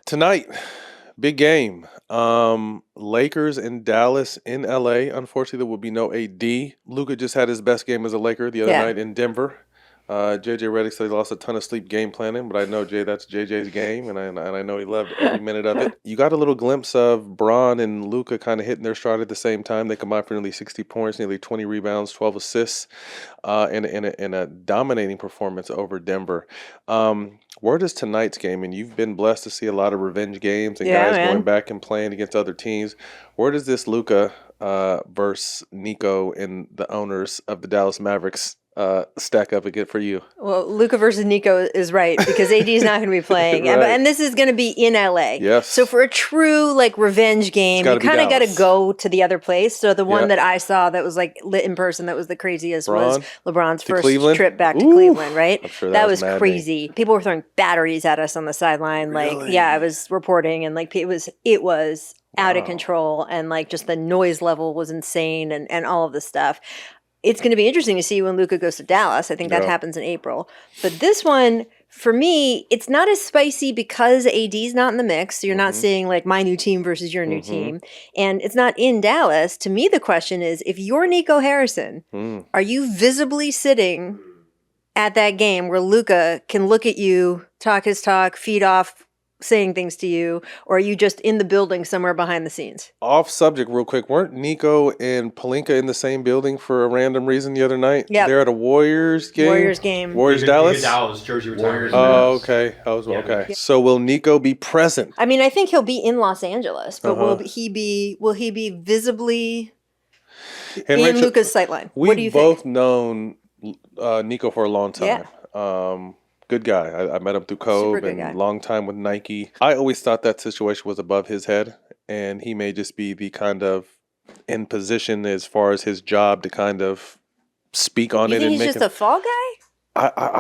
Tonight, big game. Lakers in Dallas in LA. Unfortunately, there will be no AD. Luca just had his best game as a Laker the other night in Denver. JJ Redick said he lost a ton of sleep game planning, but I know that's JJ's game, and I know he loved every minute of it. You got a little glimpse of Bron and Luca kind of hitting their stride at the same time. They combined for nearly 60 points, nearly 20 rebounds, 12 assists, in a dominating performance over Denver. Where does tonight's game, and you've been blessed to see a lot of revenge games and guys going back and playing against other teams. Where does this Luca versus Nico and the owners of the Dallas Mavericks stack up again for you? Well, Luca versus Nico is right because AD is not going to be playing, Right. and this is going to be in LA. Yes. So for a true revenge game, you kind of got to go to the other place. So the one that I saw that was lit in person that was the craziest was LeBron's first trip back to Cleveland. Right. I'm sure that was crazy. People were throwing batteries at us on the sideline. Really? I was reporting, and it was out of control, and just the noise level was insane, and all of this stuff. It's going to be interesting to see when Luka goes to Dallas. I think that happens in April. But this one, for me, it's not as spicy because AD's not in the mix. So you're not seeing my new team versus your new team. And it's not in Dallas. To me, the question is, if you're Nico Harrison, are you visibly sitting at that game where Luka can look at you, talk his talk, feed off, saying things to you, or are you just in the building somewhere behind the scenes? Off subject real quick, weren't Nico and Pelinka in the same building for a random reason the other night? Yeah, they're at a Warriors game. Warriors Dallas? Dallas jersey retirement. Oh, okay. Okay. So will Nico be present? I mean, I think he'll be in Los Angeles, but will he be visibly in Luka's sightline? What do you think? We've both known Nico for a long time. Yeah. Good guy. I met him through Cove and long time with Nike. I always thought that situation was above his head, and he may just be the kind of in position as far as his job to kind of speak on it. You think and he's just a fall guy?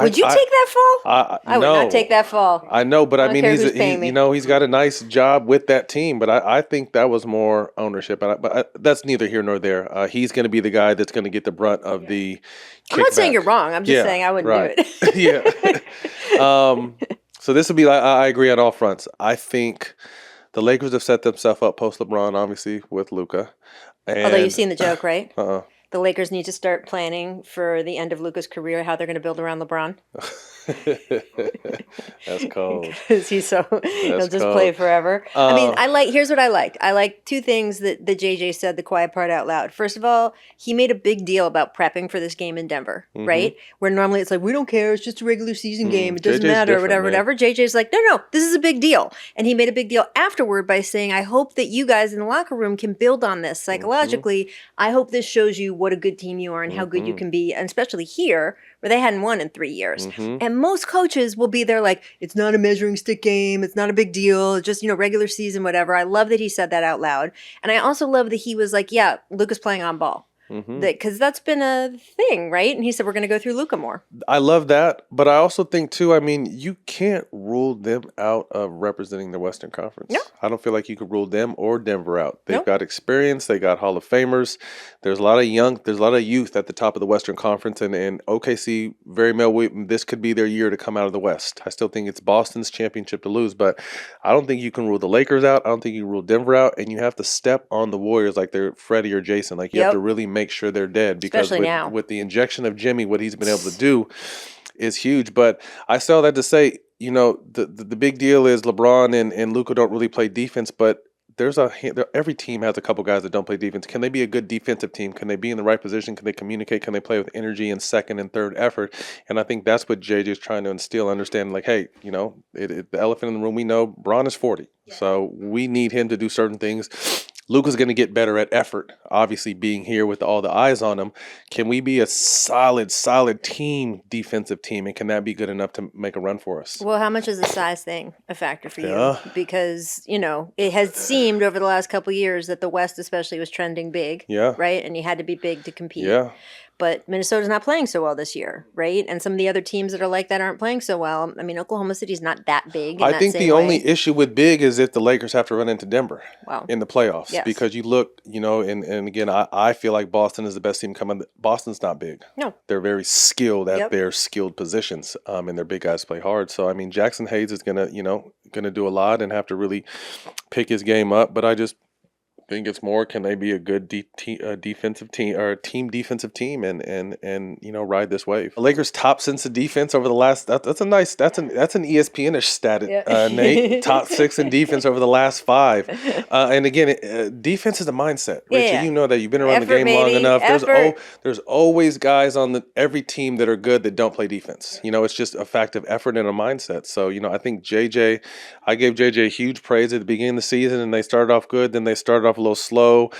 Would you take that fall? I would no. not take that fall. I know, but I mean, he's got a nice job with that team. But I think that was more ownership. But that's neither here nor there. He's going to be the guy that's going to get the brunt of the kickback. I'm not saying you're wrong. I'm just saying I wouldn't do it. Yeah. So this would be I agree on all fronts. I think the Lakers have set themselves up post LeBron, obviously, with Luca. Although you've seen the joke, right? The Lakers need to start planning for the end of Luka's career, how they're going to build around LeBron. That's cold. Because he'll just play forever. Here's what I liked. I like two things that JJ said, the quiet part out loud. First of all, he made a big deal about prepping for this game in Denver, right? Where normally it's we don't care, it's just a regular season game, it doesn't matter, whatever. JJ's like, no, this is a big deal. And he made a big deal afterward by saying, I hope that you guys in the locker room can build on this psychologically. I hope this shows you what a good team you are and how good you can be, and especially here, where they hadn't won in 3 years. And most coaches will be there it's not a measuring stick game, it's not a big deal, it's just, regular season, whatever. I love that he said that out loud. And I also love that he was Luka's playing on ball. Because that's been a thing, right? And he said, we're going to go through Luka more. I love that. But I also think, too, you can't rule them out of representing the Western Conference. No. I don't feel like you could rule them or Denver out. They've got experience. They got Hall of Famers. There's a lot of youth at the top of the Western Conference. And OKC, this could be their year to come out of the West. I still think it's Boston's championship to lose. But I don't think you can rule the Lakers out. I don't think you can rule Denver out. And you have to step on the Warriors like they're Freddie or Jason. You have to really make sure they're dead, because with the injection of Jimmy, what he's been able to do is huge. But I say all that to say, the big deal is LeBron and Luca don't really play defense, but every team has a couple guys that don't play defense. Can they be a good defensive team? Can they be in the right position? Can they communicate? Can they play with energy and second and third effort? And I think that's what JJ is trying to instill, understanding hey, the elephant in the room, we know Bron is 40. So we need him to do certain things. Luka's going to get better at effort, obviously being here with all the eyes on him. Can we be a solid defensive team, and can that be good enough to make a run for us? Well, how much is the size thing a factor for you? Because, it has seemed over the last couple of years that the West especially was trending big, right? And you had to be big to compete. Yeah. But Minnesota's not playing so well this year, right? And some of the other teams that are like that aren't playing so well. Oklahoma City's not that big. I think the only issue with big is if the Lakers have to run into Denver in the playoffs. Yes. Because you look, and again, I feel like Boston is the best team coming. Boston's not big. No. They're very skilled at their skilled positions, and their big guys play hard. So, Jackson Hayes is going to, gonna do a lot and have to really pick his game up. But I just think it's more, can they be a good defensive team or a team defensive team and ride this wave. The Lakers top since the defense over the last that's an ESPN-ish stat, Nate. Top 6 in defense over the last 5. And again, defense is a mindset. Richie, you know that you've been around the game long enough. There's always guys on every team that are good that don't play defense. It's just a fact of effort and a mindset. So, I think I gave JJ huge praise at the beginning of the season, and they started off good, then they started off a little slow.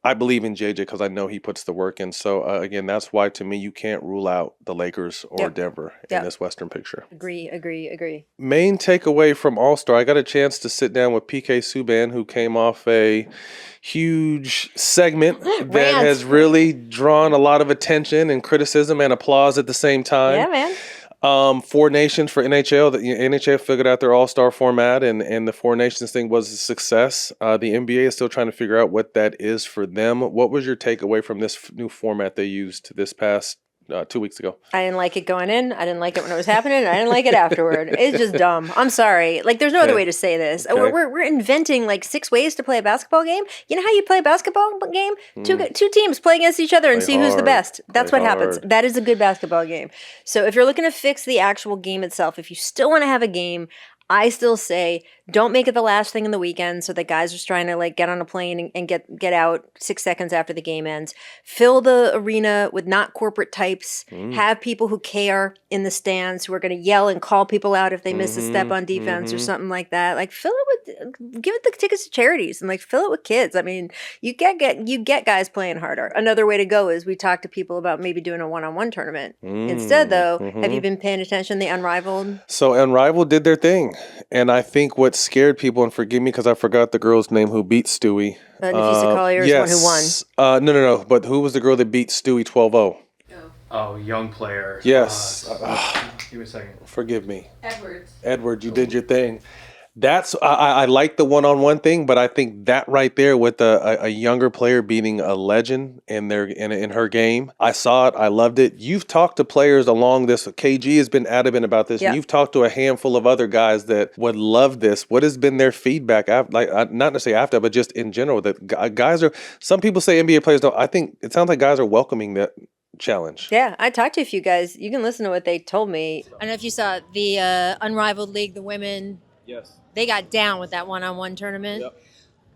I believe in JJ because I know he puts the work in. So, again, that's why, to me, you can't rule out the Lakers or Denver in this Western picture. Agree. Main takeaway from All-Star, I got a chance to sit down with PK Subban, who came off a huge segment that has really drawn a lot of attention and criticism and applause at the same time. Yeah, man. 4 nations for NHL. The NHL figured out their All-Star format, and the 4 nations thing was a success. The NBA is still trying to figure out what that is for them. What was your takeaway from this new format they used this past 2 weeks ago? I didn't like it going in. I didn't like it when it was happening. I didn't like it afterward. It's just dumb. I'm sorry. There's no other way to say this. Okay. We're inventing 6 ways to play a basketball game. You know how you play a basketball game? Two teams play against each other and see who's the best. That's what happens. That is a good basketball game. So if you're looking to fix the actual game itself, if you still want to have a game, I still say don't make it the last thing in the weekend so that guys are just trying to get on a plane and get out 6 seconds after the game ends. Fill the arena with not corporate types. Have people who care in the stands who are going to yell and call people out if they miss a step on defense or something like that. Fill it with, give it the tickets to charities and fill it with kids. I mean, you get guys playing harder. Another way to go is we talk to people about maybe doing a one-on-one tournament. Instead, though, have you been paying attention? The Unrivaled? So Unrivaled did their thing. And I think what scared people, and forgive me because I forgot the girl's name who beat Stewie. Nafisa Collier is one who won. No. But who was the girl that beat Stewie 12-0? Oh, young player. Yes. Give me a second. Forgive me. Edwards, you did your thing. That's I like the one-on-one thing, but I think that right there with a younger player beating a legend in her game, I saw it, I loved it. You've talked to players along this. KG has been adamant about this. Yep. You've talked to a handful of other guys that would love this. What has been their feedback? Not necessarily after, but just in general, that guys are. Some people say NBA players don't. I think it sounds like guys are welcoming that challenge. Yeah, I talked to a few guys. You can listen to what they told me. I don't know if you saw the Unrivaled League, the women. Yes. They got down with that one-on-one tournament. Yep.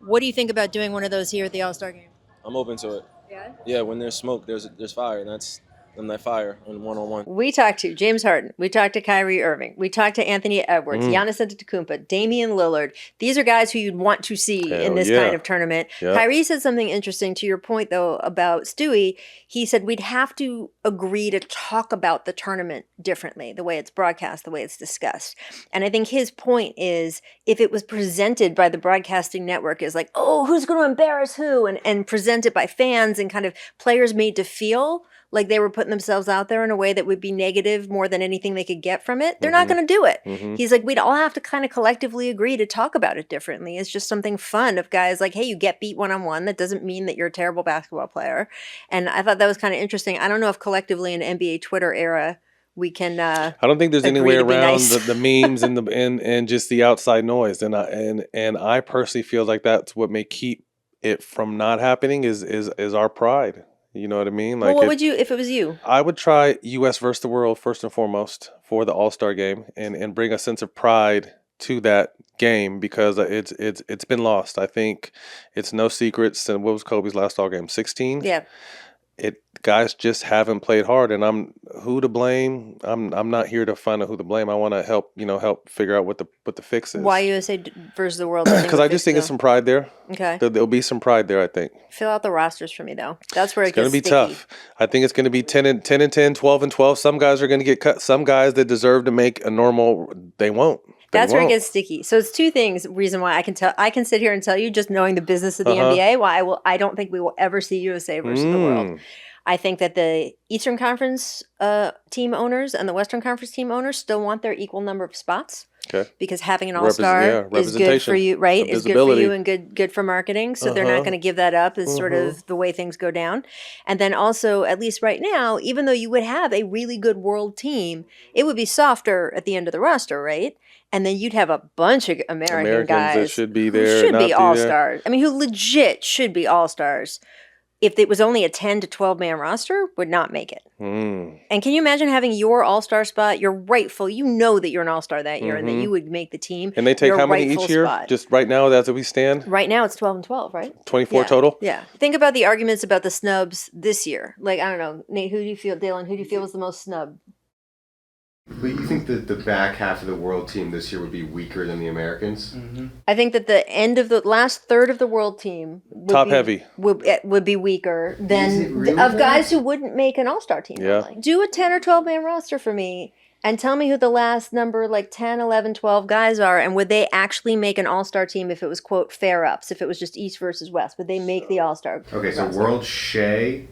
What do you think about doing one of those here at the All-Star game? I'm open to it. Yeah? Yeah, when there's smoke, there's fire, and that's that fire on one-on-one. We talked to James Harden. We talked to Kyrie Irving. We talked to Anthony Edwards, Giannis Antetokounmpo, Damian Lillard. These are guys who you'd want to see in this kind of tournament. Yep. Kyrie said something interesting to your point, though, about Stewie. He said we'd have to agree to talk about the tournament differently, the way it's broadcast, the way it's discussed. And I think his point is if it was presented by the broadcasting network as who's going to embarrass who, and presented by fans and kind of players made to feel like they were putting themselves out there in a way that would be negative more than anything they could get from it, they're not going to do it. He's like, we'd all have to kind of collectively agree to talk about it differently. It's just something fun of guys hey, you get beat one-on-one. That doesn't mean that you're a terrible basketball player. And I thought that was kind of interesting. I don't know if collectively in NBA Twitter era, we can I don't think there's any way around the memes and just the outside noise. And I personally feel like that's what may keep it from not happening is our pride. You know what I mean? What would you, if it was you? I would try U.S. versus the world first and foremost for the All-Star game and bring a sense of pride to that game because it's been lost. I think it's no secret. What was Kobe's last All game? 16? Yeah. Guys just haven't played hard, and I'm who to blame. I'm not here to find out who to blame. I want to help figure out what the fix is. Why USA versus the world? Because I just think there's some pride there. Okay. There'll be some pride there, I think. Fill out the rosters for me though. That's where it's going to be tough. I think it's going to be 10 and 10, 12 and 12. Some guys are going to get cut. Some guys that deserve to make a normal, they won't. That's where it gets sticky. So it's two things. Reason why I can sit here and tell you, just knowing the business of the NBA, why I don't think we will ever see USA versus the world. I think that the Eastern Conference team owners and the Western Conference team owners still want their equal number of spots. Okay. Because having an all-star is good for you, right? Is good for you and good for marketing. So they're not going to give that up as sort of the way things go down. And then also, at least right now, even though you would have a really good world team, it would be softer at the end of the roster, right? and then you'd have a bunch of American guys that should be there, who should not be be all-stars. I mean, who legit should be all-stars. If it was only a 10 to 12 man roster, would not make it. And can you imagine having your all-star spot? You're rightful. You know that you're an all-star that year and that you would make the team. And they take your how many each year? spot. Just right now, as we stand? Right now, it's 12 and 12, right? 24 total? Yeah. Think about the arguments about the snubs this year. Like, I don't know, Nate, who do you feel, Dalen, who do you feel was the most snub? But you think that the back half of the world team this year would be weaker than the Americans? I think that the end of the last third of the world team would be weaker than really of guys who wouldn't make an all-star team. Yeah. Really. Do a 10 or 12 man roster for me and tell me who the last number like 10, 11, 12 guys are, and would they actually make an all-star team if it was, quote, fair ups, if it was just East versus West? Would they make the all-star Okay, so world Shea,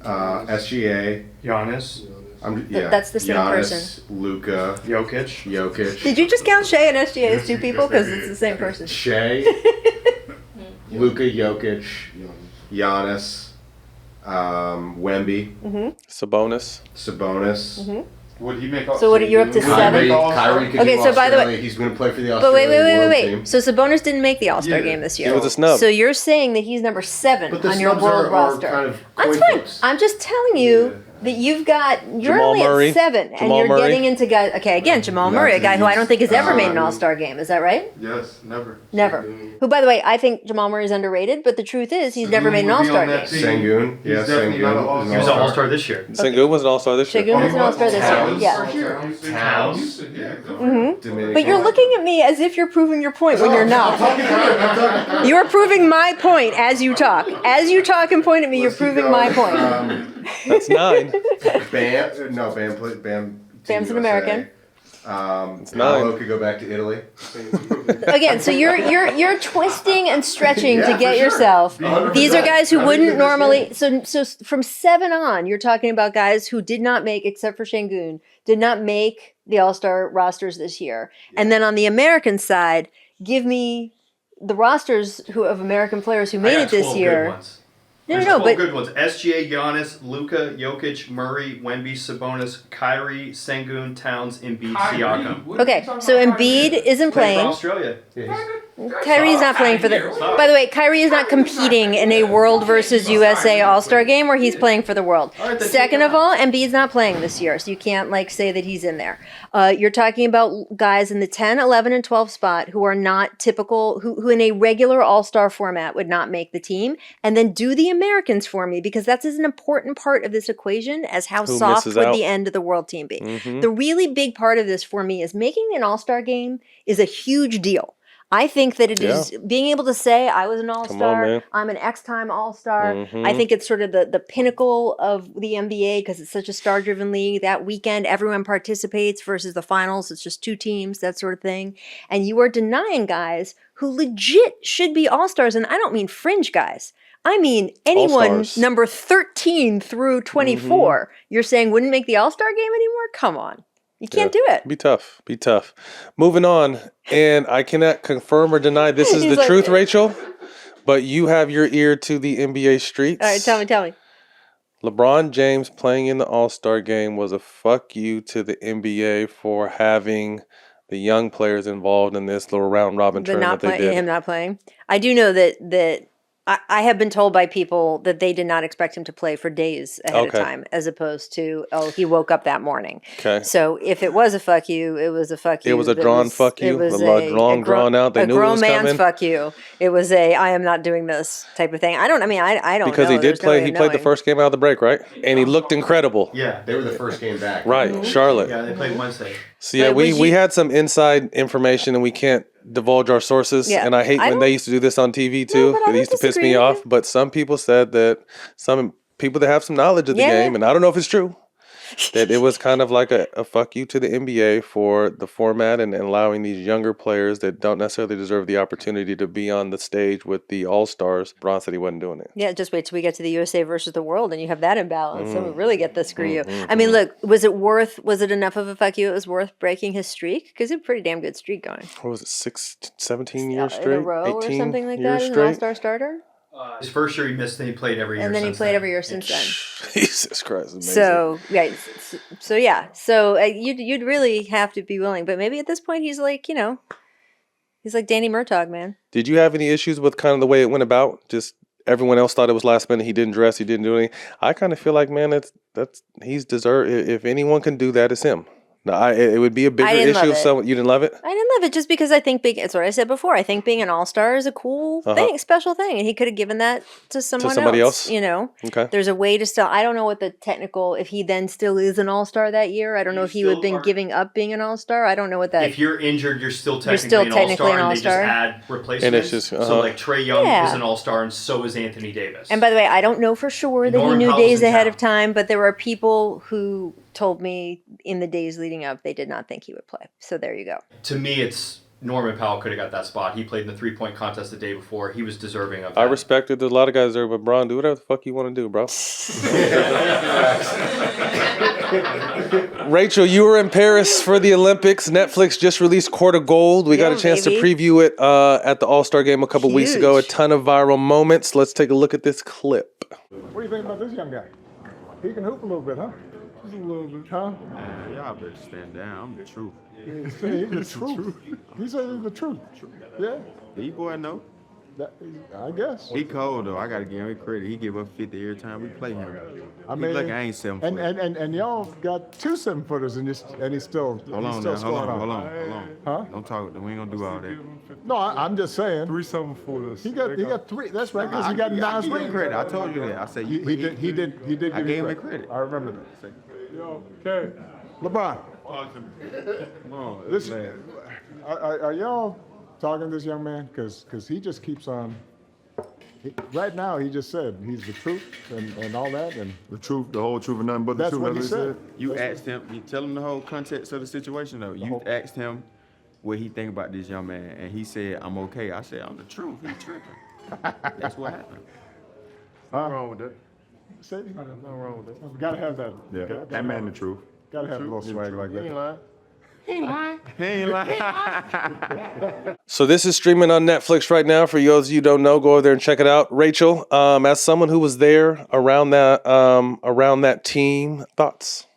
SGA. Giannis. That's the same Giannis, person. Luca, Jokic. Did you just count Shea and SGA as two people? Because it's the same person. Shea, Luka, Jokic, Giannis, Wemby, Sabonis. Would he make? So what? You're up to seven. Kyrie could Okay, do so by the way, Australia. He's going to play for the But Australian world team. wait. So Sabonis didn't make the All-Star game this year. He was a snub. So you're saying that he's number 7 But the on your snubs world are roster. kind of That's coin fine. flips. I'm just telling you that you're Jamal only Murray. at 7, and Jamal you're Murray. getting into guys. Okay, again, Jamal Murray, a guy who I don't think has ever made an All-Star game. Is that right? Yes, never. Never. Who, by the way, I think Jamal Murray is underrated, but the truth is he's never made an All-Star game. Sengun, He's definitely not an all-star. He was an all-star this year. Sengun was an all-star this year. Shagun was an All-Star this year. Yeah. Towns. But you're looking at me as if you're proving your point when you're not. You are proving my point as you talk. As you talk and point at me, you're proving my point. That's 9. Bam's an American. It's 9. Paolo could go back to Italy. Again, so you're twisting and stretching to get for sure. yourself. 100%. These are guys who I wouldn't think that's normally. So from 7 on, you're talking about guys who did not make, except for Şengün, did not make the All-Star rosters this year. And then on the American side, give me the rosters of American players who made it this year. Good ones. No, There's no, 12 but good ones. SGA, Giannis, Luka, Jokic, Murray, Wemby, Sabonis, Kyrie, Sengun, Towns, Embiid, Siakam. okay. So Embiid isn't Playing for playing. Australia. Kyrie's not playing for the. By the way, Kyrie is not competing in a World versus USA All-Star game where he's playing for the World. All right, then Second take of all, Embiid's not playing this year, so you can't say that he's in there. You're talking about guys in the 10, 11, and 12 spot who are not typical, who in a regular All-Star format would not make the team. And then do the Americans for me, because that's as an important part of this equation as how Who soft misses would out. the end of the World team be. The really big part of this for me is making an All-Star game is a huge deal. I think that it is being able to say I was an all-star, man. I'm an X-time all-star. I think it's sort of the pinnacle of the NBA because it's such a star-driven league. That weekend, everyone participates versus the finals. It's just 2 teams, that sort of thing. And you are denying guys who legit should be all-stars. And I don't mean fringe guys. I mean anyone All-stars. number 13 through 24, you're saying wouldn't make the all-star game anymore? Come on. You can't do it. Be tough. Moving on, and I cannot confirm or deny this is He's the like- truth, Rachel, but you have your ear to the NBA streets. All right, tell me. LeBron James playing in the All-Star game was a fuck you to the NBA for having the young players involved in this little round robin tournament they did. Him not playing. I do know that I have been told by people that they did not expect him to play for days ahead of time, as opposed to, he woke up that morning. Okay. So if it was a fuck you, it was a fuck you. It was a drawn fuck you, It was drawn out. They knew it was a grown man's coming. fuck you. It was I am not doing this type of thing. I don't know. Because he did There's no play. way He of played the knowing. first game out of the break, right? And he looked incredible. Yeah. They were the first game back. Right, Charlotte. Yeah, they played Wednesday. So yeah, But we was you- had some inside information and we can't divulge our sources. Yeah. And I hate when they used to do this on TV too. but I It used to don't piss disagree me with off. you. But some people said that some people that have some knowledge of the Yeah. game, and I don't know if it's true, that it was kind of like a fuck you to the NBA for the format and allowing these younger players that don't necessarily deserve the opportunity to be on the stage with the All-Stars. Bron said he wasn't doing it. Yeah, just wait till we get to the USA versus the world and you have that imbalance. And we really get the screw you. Mm-hmm. I mean, look, was it enough of a fuck you? It was worth breaking his streak? Because it's a pretty damn good streak going. What was it, 17 years In straight? a row or 18 something like years that as an straight? all-star starter? His first year he missed, and he played every year. And then he played every year since then. Jesus Christ, amazing. So you'd really have to be willing. But maybe at this point he's like, he's like Danny Murtaugh, man. Did you have any issues with kind of the way it went about? Just everyone else thought it was last minute. He didn't dress. He didn't do anything. I kind of feel like, man, he's deserved. If anyone can do that, it's him. No, it would be a bigger issue if someone you didn't love it. I didn't love it just because I think it's what I said before. I think being an all-star is a cool thing, special thing, and he could have given that to somebody else. Okay. There's a way to still. I don't know what the technical. If he then still is an all-star that year, I don't know if he would have been giving up being an all-star. I don't know what that. If you're injured, you're still technically an all-star, and they just add replacements. And it's just so like Trae Young is an all-star, and so is Anthony Davis. And by the way, I don't know for sure that he knew days ahead of time, but there were people who told me in the days leading up they did not think he would play. So there you go. To me, it's Norman Powell could have got that spot. He played in the 3-point contest the day before. He was deserving of that. I respect it. There's a lot of guys there, but Bron, do whatever the fuck you want to do, bro. Rachel, you were in Paris for the Olympics. Netflix just released Court of Gold. We got a chance to preview it at the All-Star game a couple weeks ago. A ton of viral moments. Let's take a look at this clip. What do you think about this young guy? He can hoop a little bit, huh? Just a little bit, huh? Y'all better stand down. I'm the truth. He's the truth. He said he's the truth. Yeah. D-boy know. I guess. He cold though. I gotta give him credit. He give up 50 every time we play him. I mean, look, I ain't 7 foot. And y'all got 2 7-footers and he's still. Hold on. Huh? Don't talk. We ain't gonna do all that. No, I'm just saying. 3 7-footers. He got 3. That's right. Because he got 9 rings. Credit. I told you that. I said he did. I gave him credit. I remember that. Yo, okay. LeBron. Listen, are y'all talking to this young man? Because he just keeps on. Right now, he just said he's the truth and all that. And the truth, the whole truth, and nothing but the truth. That's what he said. You asked him, you tell him the whole context of the situation, though. You asked him what he think about this young man, and he said, I'm okay. I said, I'm the truth. He's tripping. That's what happened. Nothing wrong with that. Say nothing wrong with that. We gotta have that. Yeah, that man the truth. Gotta have a little swag like that. He ain't lying. He ain't lying. So this is streaming on Netflix right now. For those of you who don't know, go over there and check it out. Rachel, as someone who was there around that team, thoughts?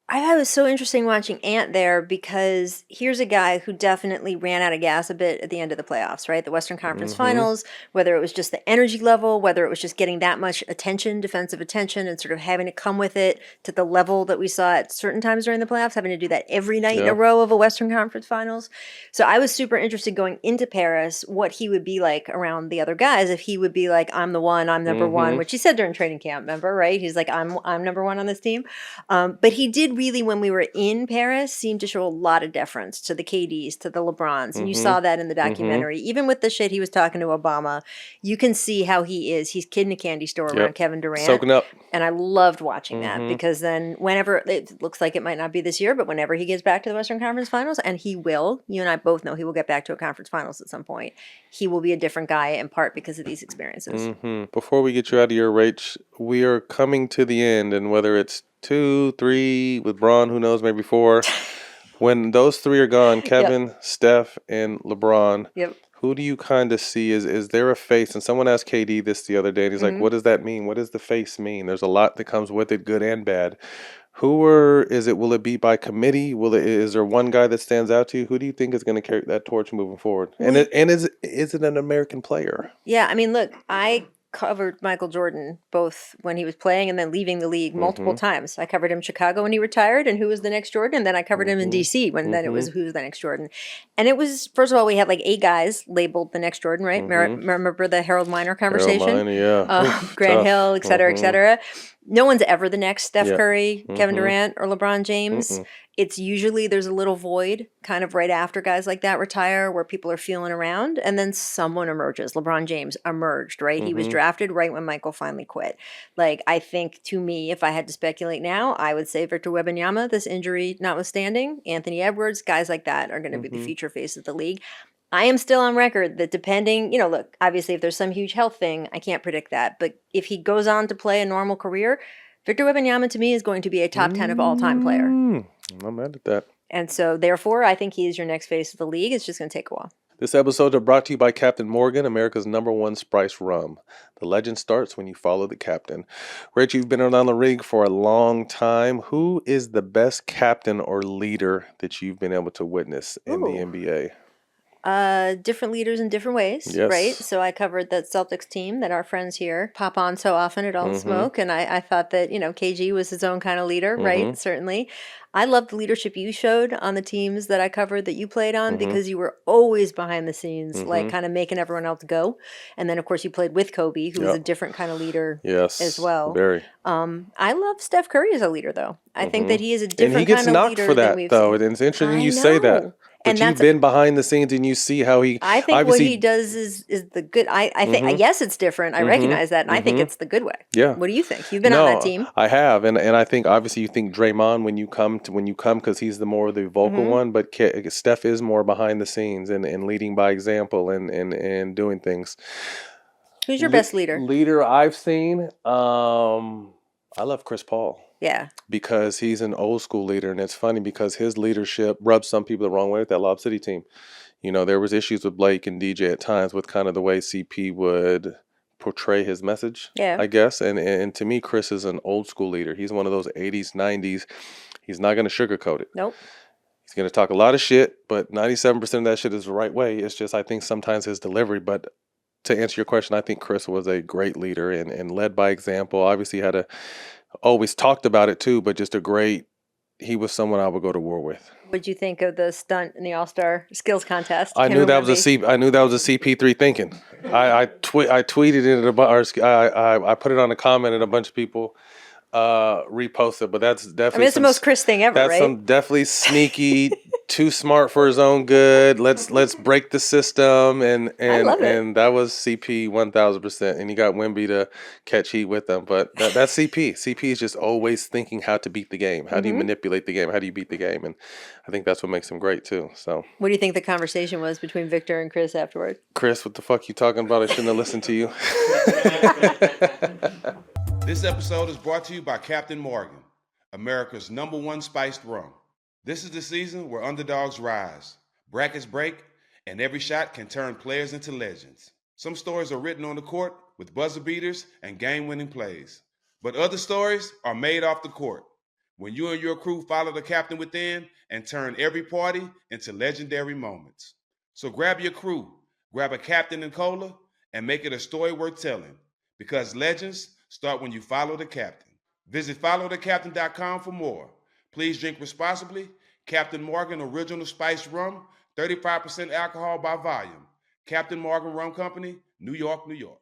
I thought it was so interesting watching Ant there because here's a guy who definitely ran out of gas a bit at the end of the playoffs, right? The Western Conference Finals, whether it was just the energy level, whether it was just getting that much attention, defensive attention, and sort of having to come with it to the level that we saw at certain times during the playoffs, having to do that every night in a row of a Western Conference Finals. So I was super interested going into Paris what he would be like around the other guys, if he would be like, I'm the one, I'm number one, which he said during training camp, remember, right? He's like, I'm number one on this team. But he did really, when we were in Paris, seemed to show a lot of deference to the KDs, to the LeBrons. And you saw that in the documentary. Even with the shit he was talking to Obama, you can see how he is. He's kid in a candy store around Kevin Durant. Soaking up. And I loved watching that because then whenever, it looks like it might not be this year, but whenever he gets back to the Western Conference Finals, and he will, you and I both know he will get back to a conference finals at some point, he will be a different guy in part because of these experiences. Before we get you out of your Rach, we are coming to the end, and whether it's 2, 3 with Bron, who knows, maybe 4. When those 3 are gone, Kevin, Steph, and LeBron, who do you kind of see? Is there a face? And someone asked KD this the other day, and he's like, what does that mean? What does the face mean? There's a lot that comes with it, good and bad. Will it be by committee? Is there one guy that stands out to you? Who do you think is going to carry that torch moving forward? And is it an American player? Yeah, I mean, look, I covered Michael Jordan both when he was playing and then leaving the league multiple times. I covered him in Chicago when he retired and who was the next Jordan, and then I covered him in DC when then it was who was the next Jordan. And it was, first of all, we had like 8 guys labeled the next Jordan, right? Remember the Harold Miner conversation? Harold Miner, Grant Hill, et cetera, et cetera. No one's ever the next Steph Curry, Kevin Durant, or LeBron James. It's usually there's a little void kind of right after guys like that retire where people are feeling around and then someone emerges. LeBron James emerged, right? He was drafted right when Michael finally quit. Like, I think to me, if I had to speculate now, I would say Victor Wembanyama, this injury notwithstanding, Anthony Edwards, guys like that are going to be the future face of the league. I am still on record that depending, look, obviously if there's some huge health thing, I can't predict that. But if he goes on to play a normal career, Victor Wembanyama to me is going to be a top 10 of all-time player. I'm mad at that. And so therefore, I think he is your next face of the league. It's just going to take a while. This episode is brought to you by Captain Morgan, America's #1 spiced rum. The legend starts when you follow the captain. Rich, you've been around the ring for a long time. Who is the best captain or leader that you've been able to witness in the NBA? Different leaders in different ways, Yes. right? So I covered that Celtics team that our friends here pop on so often at All the Smoke, and I thought that, KG was his own kind of leader, right? Certainly. I loved the leadership you showed on the teams that I covered that you played on because you were always behind the scenes, like kind of making everyone else go. And then, of course, you played with Kobe, who was a different kind of leader as well. Very. I love Steph Curry as a leader, though. I think that he is a different and he gets kind of knocked leader for that, than we've though. seen. And it's interesting you I say that. know. But And you've that's been behind the scenes and you see how he. I think what he does is the good. I think yes, it's different. I recognize that, and I think it's the good way. Yeah. What do you think? You've been on that team. I have, and I think obviously you think Draymond when you come because he's the more the vocal one, but Steph is more behind the scenes and leading by example and doing things. Who's your best leader? Leader I've seen. I love Chris Paul. Yeah. Because he's an old school leader, and it's funny because his leadership rubs some people the wrong way with that Lob City team. There was issues with Blake and DJ at times with kind of the way CP would portray his message, I guess. And to me, Chris is an old school leader. He's one of those 80s, 90s. He's not going to sugarcoat it. Nope. He's going to talk a lot of shit, but 97% of that shit is the right way. It's just I think sometimes his delivery. But to answer your question, I think Chris was a great leader and led by example. Obviously had always talked about it too, but just he was someone I would go to war with. What'd you think of the stunt in the All-Star skills contest? I knew that was a CP3 thinking. I tweeted it I put it on a comment and a bunch of people reposted, but that's definitely it's the most Chris thing ever, that's right? some definitely sneaky, too smart for his own good. Let's break the system and I love it. and that was CP 1000%. And he got Wemby to catch heat with them, but that's CP. CP is just always thinking how to beat the game. How do you manipulate the game? How do you beat the game? And I think that's what makes him great too. So what do you think the conversation was between Victor and Chris afterward? Chris, what the fuck you talking about? I shouldn't have listened to you. This episode is brought to you by Captain Morgan, America's #1 spiced rum. This is the season where underdogs rise, brackets break, and every shot can turn players into legends. Some stories are written on the court with buzzer beaters and game-winning plays. But other stories are made off the court, when you and your crew follow the captain within and turn every party into legendary moments. So grab your crew, grab a captain and cola, and make it a story worth telling. Because legends start when you follow the captain. Visit followthecaptain.com for more. Please drink responsibly. Captain Morgan Original Spiced Rum, 35% alcohol by volume. Captain Morgan Rum Company, New York, New York.